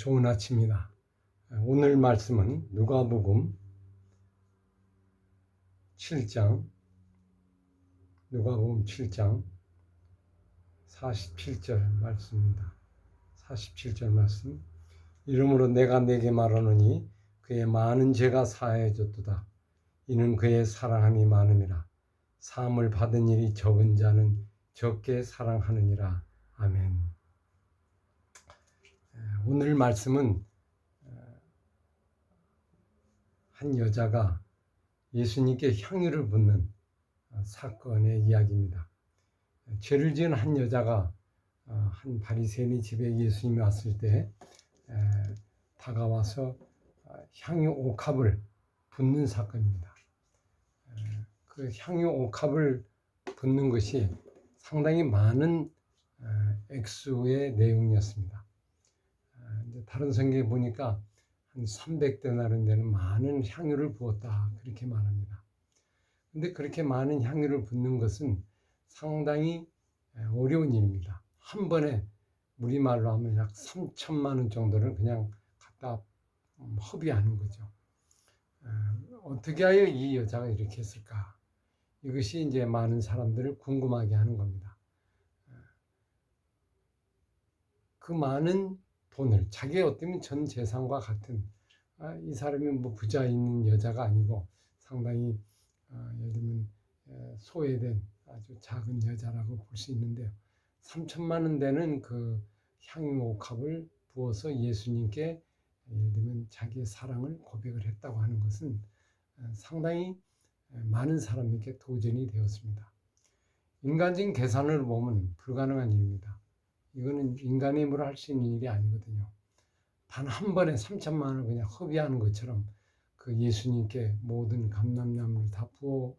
좋은 아침입니다. 오늘 말씀은 누가복음 7장 47절 말씀입니다. 47절 말씀. 이러므로 내가 네게 말하노니 그의 많은 죄가 사하여졌도다. 이는 그의 사랑함이 많음이라. 사함을 받은 일이 적은 자는 적게 사랑하느니라. 아멘. 오늘 말씀은 한 여자가 예수님께 향유를 붓는 사건의 이야기입니다. 죄를 지은 한 여자가 한 바리새인의 집에 예수님이 왔을 때 다가와서 향유 옥합을 붓는 사건입니다. 그 향유 옥합을 붓는 것이 상당히 많은 액수의 내용이었습니다. 다른 성경에 보니까 한 300데나리 되는 많은 향유를 부었다 그렇게 말합니다. 근데 그렇게 많은 향유를 붓는 것은 상당히 어려운 일입니다. 한 번에 우리말로 하면 약 3천만 원 정도를 그냥 갖다 허비하는 거죠. 어떻게 하여 이 여자가 이렇게 했을까? 이것이 이제 많은 사람들을 궁금하게 하는 겁니다. 그 많은 돈을 자기의 어쩌면 전 재산과 같은 이 사람이 뭐 부자 있는 여자가 아니고 상당히 예를 들면 소외된 아주 작은 여자라고 볼 수 있는데요. 3천만 원 되는 그 향유 옥합을 부어서 예수님께 예를 들면 자기의 사랑을 고백을 했다고 하는 것은 상당히 많은 사람에게 도전이 되었습니다. 인간적인 계산을 보면 불가능한 일입니다. 이거는 인간의 힘으로 할 수 있는 일이 아니거든요. 단 한 번에 3천만 원을 그냥 허비하는 것처럼 그 예수님께 모든 감람나무를 다 부어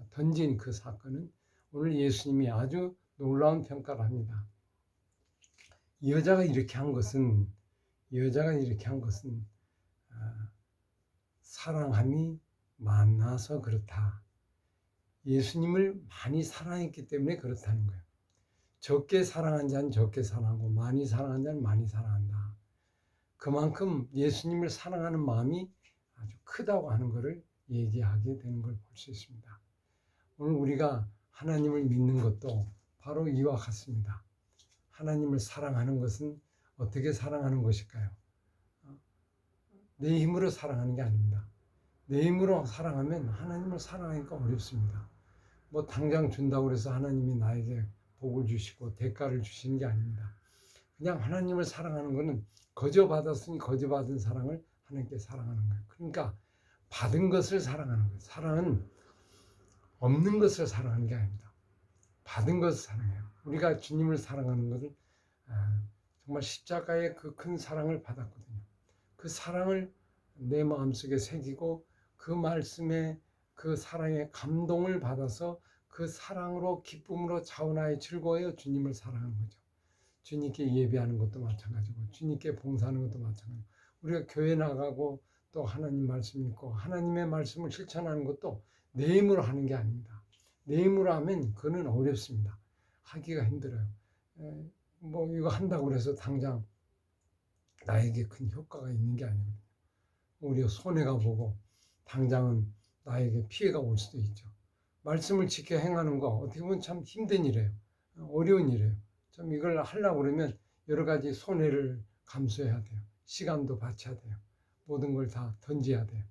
던진 그 사건은 오늘 예수님이 아주 놀라운 평가를 합니다. 이 여자가 이렇게 한 것은 사랑함이 많아서 그렇다. 예수님을 많이 사랑했기 때문에 그렇다는 거예요. 적게 사랑한 자는 적게 사랑하고 많이 사랑한 자는 많이 사랑한다. 그만큼 예수님을 사랑하는 마음이 아주 크다고 하는 것을 얘기하게 되는 걸 볼 수 있습니다. 오늘 우리가 하나님을 믿는 것도 바로 이와 같습니다. 하나님을 사랑하는 것은 어떻게 사랑하는 것일까요? 내 힘으로 사랑하는 게 아닙니다. 내 힘으로 사랑하면 하나님을 사랑하기가 어렵습니다. 뭐 당장 준다고 해서 하나님이 나에게 복을 주시고 대가를 주시는 게 아닙니다. 그냥 하나님을 사랑하는 것은 거저 받았으니 거저 받은 사랑을 하나님께 사랑하는 거예요. 그러니까 받은 것을 사랑하는 거예요. 사랑은 없는 것을 사랑하는 게 아닙니다. 받은 것을 사랑해요. 우리가 주님을 사랑하는 것은 정말 십자가의 그 큰 사랑을 받았거든요. 그 사랑을 내 마음속에 새기고 그 말씀에 그 사랑의 감동을 받아서 그 사랑으로 기쁨으로 자원하여 즐거워요 주님을 사랑하는 거죠. 주님께 예배하는 것도 마찬가지고 주님께 봉사하는 것도 마찬가지고 우리가 교회 나가고 또 하나님 말씀 읽고 하나님의 말씀을 실천하는 것도 내 힘으로 하는 게 아닙니다. 내 힘으로 하면 그는 어렵습니다. 하기가 힘들어요. 뭐 이거 한다고 해서 당장 나에게 큰 효과가 있는 게 아니거든요. 우리가 손해가 보고 당장은 나에게 피해가 올 수도 있죠. 말씀을 지켜 행하는 거 어떻게 보면 참 힘든 일이에요. 어려운 일이에요. 좀 이걸 하려고 그러면 여러 가지 손해를 감수해야 돼요. 시간도 바쳐야 돼요. 모든 걸 다 던져야 돼요.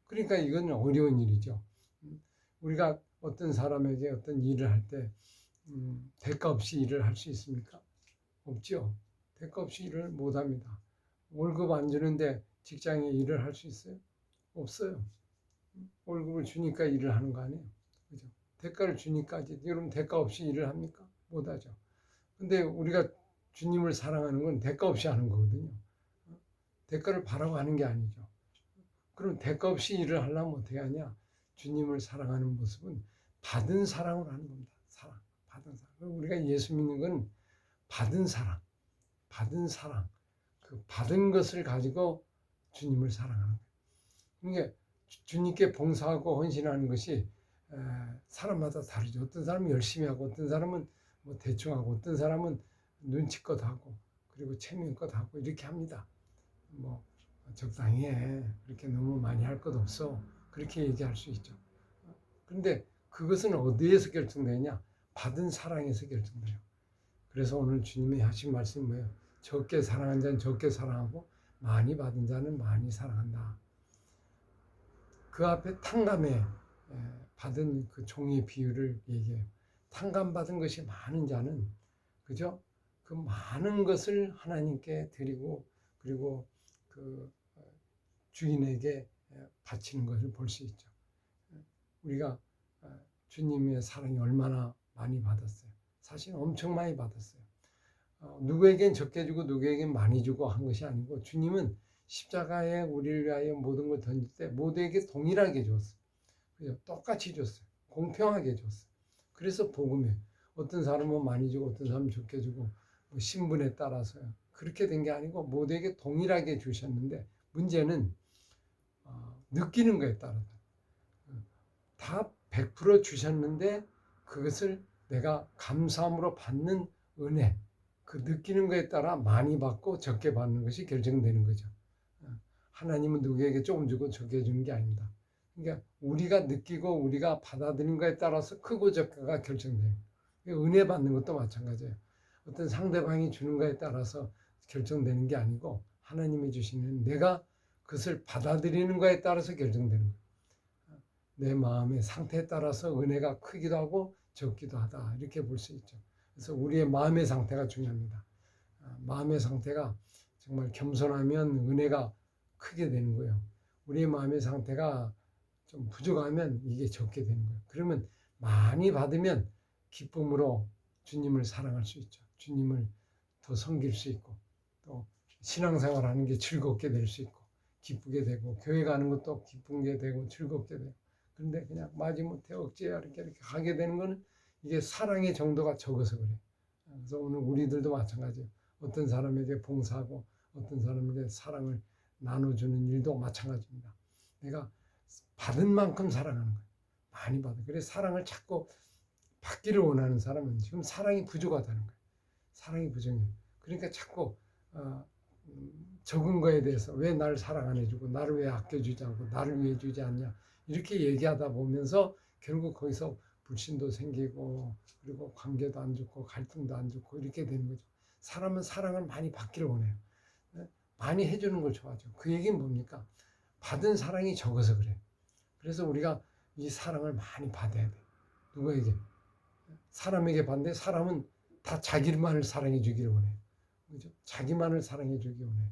그러니까 이건 어려운 일이죠. 우리가 어떤 사람에게 어떤 일을 할 때 대가 없이 일을 할 수 있습니까? 없죠. 대가 없이 일을 못 합니다. 월급 안 주는데 직장에 일을 할 수 있어요? 없어요. 월급을 주니까 일을 하는 거 아니에요? 그죠? 대가를 주니까 여러분 대가 없이 일을 합니까? 못 하죠. 근데 우리가 주님을 사랑하는 건 대가 없이 하는 거거든요. 대가를 바라고 하는 게 아니죠. 그럼 대가 없이 일을 하려면 어떻게 하냐? 주님을 사랑하는 모습은 받은 사랑으로 하는 겁니다. 사랑, 받은 사랑. 우리가 예수 믿는 건 받은 사랑, 그 받은 것을 가지고 주님을 사랑하는 거예요. 그러니까 주님께 봉사하고 헌신하는 것이 사람마다 다르죠. 어떤 사람은 열심히 하고 어떤 사람은 뭐 대충 하고 어떤 사람은 눈치껏 하고 그리고 체면껏 하고 이렇게 합니다. 뭐 적당히 해. 그렇게 너무 많이 할 것 없어. 그렇게 얘기할 수 있죠. 그런데 그것은 어디에서 결정되냐? 받은 사랑에서 결정돼요. 그래서 오늘 주님이 하신 말씀이 뭐예요? 적게 사랑한 자는 적게 사랑하고 많이 받은 자는 많이 사랑한다. 그 앞에 탕감에 받은 그 종의 비유를 얘기해요. 탕감받은 것이 많은 자는 그죠? 그 많은 것을 하나님께 드리고 그리고 그 주인에게 바치는 것을 볼 수 있죠. 우리가 주님의 사랑이 얼마나 많이 받았어요. 사실 엄청 많이 받았어요. 누구에겐 적게 주고 누구에겐 많이 주고 한 것이 아니고 주님은 십자가에 우리를 위하여 모든 걸 던질 때 모두에게 동일하게 줬어요. 그죠? 똑같이 줬어요. 공평하게 줬어요. 그래서 복음이에요. 어떤 사람은 많이 주고 어떤 사람은 적게 주고 뭐 신분에 따라서요. 그렇게 된 게 아니고 모두에게 동일하게 주셨는데 문제는 느끼는 거에 따라서 다 100% 주셨는데 그것을 내가 감사함으로 받는 은혜 그 느끼는 거에 따라 많이 받고 적게 받는 것이 결정되는 거죠. 하나님은 누구에게 조금 주고 적게 주는 게 아닙니다. 그러니까 우리가 느끼고 우리가 받아들이는 거에 따라서 크고 적게가 결정돼요. 은혜 받는 것도 마찬가지예요. 어떤 상대방이 주는 거에 따라서 결정되는 게 아니고 하나님이 주시는 내가 그것을 받아들이는 거에 따라서 결정되는 거예요. 내 마음의 상태에 따라서 은혜가 크기도 하고 적기도 하다 이렇게 볼 수 있죠. 그래서 우리의 마음의 상태가 중요합니다. 마음의 상태가 정말 겸손하면 은혜가 크게 되는 거예요. 우리의 마음의 상태가 좀 부족하면 이게 적게 되는 거예요. 그러면 많이 받으면 기쁨으로 주님을 사랑할 수 있죠. 주님을 더 섬길 수 있고 또 신앙생활 하는 게 즐겁게 될 수 있고 기쁘게 되고 교회 가는 것도 기쁘게 되고 즐겁게 되고 그런데 그냥 마지못해 억지에 이렇게 가게 되는 거는 이게 사랑의 정도가 적어서 그래요. 그래서 오늘 우리들도 마찬가지예요. 어떤 사람에게 봉사하고 어떤 사람에게 사랑을 나눠주는 일도 마찬가지입니다. 내가 받은 만큼 사랑하는 거예요. 많이 받아. 그래서 사랑을 자꾸 받기를 원하는 사람은 지금 사랑이 부족하다는 거예요. 사랑이 부족해요. 그러니까 자꾸 적은 거에 대해서 왜 나를 사랑 안 해주고 나를 왜 아껴주지 않고 나를 위해 주지 않냐 이렇게 얘기하다 보면서 결국 거기서 불신도 생기고 그리고 관계도 안 좋고 갈등도 안 좋고 이렇게 되는 거죠. 사람은 사랑을 많이 받기를 원해요. 많이 해주는 걸 좋아하죠. 그 얘기는 뭡니까? 받은 사랑이 적어서 그래요. 그래서 우리가 이 사랑을 많이 받아야 돼요. 누구에게? 사람에게 받는데 사람은 다 자기만을 사랑해 주기를 원해요. 그죠? 자기만을 사랑해 주기 원해요.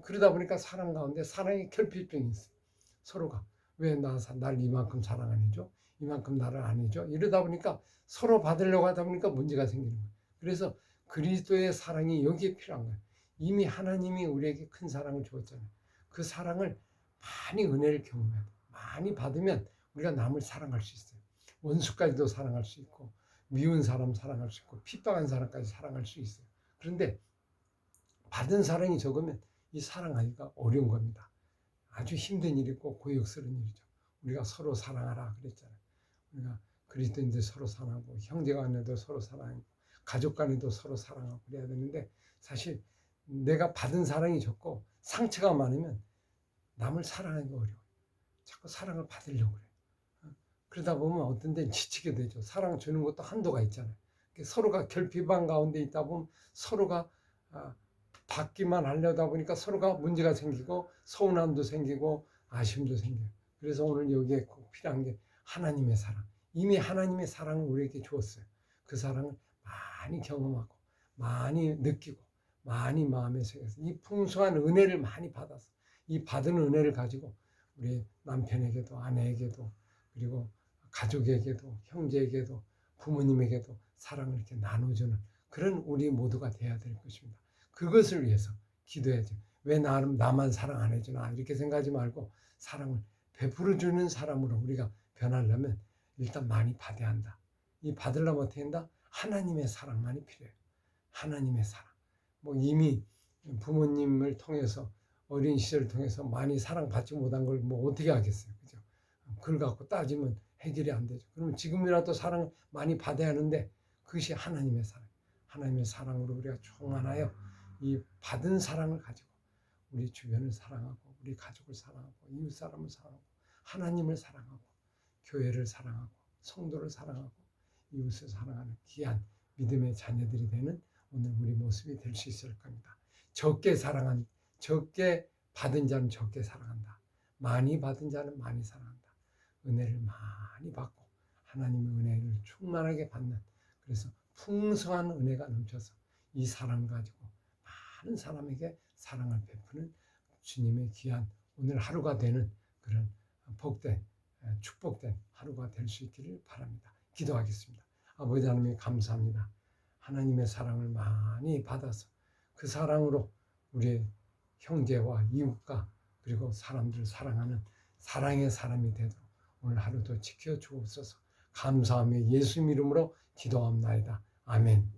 그러다 보니까 사람 가운데 사랑의 결핍증이 있어요. 서로가. 왜 날 이만큼 사랑 안 해줘? 이만큼 나를 안 해줘? 이러다 보니까 서로 받으려고 하다 보니까 문제가 생기는 거예요. 그래서 그리스도의 사랑이 여기에 필요한 거예요. 이미 하나님이 우리에게 큰 사랑을 주었잖아요. 그 사랑을 많이 은혜를 경험해야 돼요. 많이 받으면 우리가 남을 사랑할 수 있어요. 원수까지도 사랑할 수 있고 미운 사람 사랑할 수 있고 핍박한 사람까지 사랑할 수 있어요. 그런데 받은 사랑이 적으면 이 사랑하기가 어려운 겁니다. 아주 힘든 일이고 고역스러운 일이죠. 우리가 서로 사랑하라 그랬잖아요. 우리가 그리스도인들 서로 사랑하고 형제간에도 서로 사랑하고 가족 간에도 서로 사랑하고 그래야 되는데 사실 내가 받은 사랑이 적고 상처가 많으면 남을 사랑하기가 어려워요. 자꾸 사랑을 받으려고 그래요. 그러다 보면 어떤 데는 지치게 되죠. 사랑 주는 것도 한도가 있잖아요. 서로가 결핍한 가운데 있다 보면 서로가 받기만 하려다 보니까 서로가 문제가 생기고 서운함도 생기고 아쉬움도 생겨요. 그래서 오늘 여기에 꼭 필요한 게 하나님의 사랑. 이미 하나님의 사랑을 우리에게 주었어요. 그 사랑을 많이 경험하고 많이 느끼고 많이 마음에 새겨서 이 풍성한 은혜를 많이 받아서 이 받은 은혜를 가지고 우리 남편에게도 아내에게도 그리고 가족에게도 형제에게도 부모님에게도 사랑을 이렇게 나눠주는 그런 우리 모두가 돼야 될 것입니다. 그것을 위해서 기도해야죠. 왜 나만 사랑 안 해주나 이렇게 생각하지 말고 사랑을 베풀어주는 사람으로 우리가 변하려면 일단 많이 받아야 한다. 이 받으려면 어떻게 한다? 하나님의 사랑만이 필요해요. 하나님의 사랑. 뭐 이미 부모님을 통해서 어린 시절을 통해서 많이 사랑받지 못한 걸 뭐 어떻게 하겠어요. 그죠? 그걸 갖고 따지면 해결이 안 되죠. 그러면 지금이라도 사랑을 많이 받아야 하는데 그것이 하나님의 사랑. 하나님의 사랑으로 우리가 충만하여 이 받은 사랑을 가지고 우리 주변을 사랑하고 우리 가족을 사랑하고 이웃 사람을 사랑하고 하나님을 사랑하고 교회를 사랑하고 성도를 사랑하고 이웃을 사랑하는 귀한 믿음의 자녀들이 되는 오늘 우리 모습이 될 수 있을 겁니다. 적게 받은 자는 적게 사랑한다. 많이 받은 자는 많이 사랑한다. 은혜를 많이 받고 하나님의 은혜를 충만하게 받는, 그래서 풍성한 은혜가 넘쳐서 이 사랑 가지고 많은 사람에게 사랑을 베푸는 주님의 귀한 오늘 하루가 되는 그런 복된 축복된 하루가 될 수 있기를 바랍니다. 기도하겠습니다. 아버지 하나님 감사합니다. 하나님의 사랑을 많이 받아서 그 사랑으로 우리의 형제와 이웃과 그리고 사람들을 사랑하는 사랑의 사람이 되도록 오늘 하루도 지켜주옵소서. 감사하며 예수 이름으로 기도합나이다. 아멘.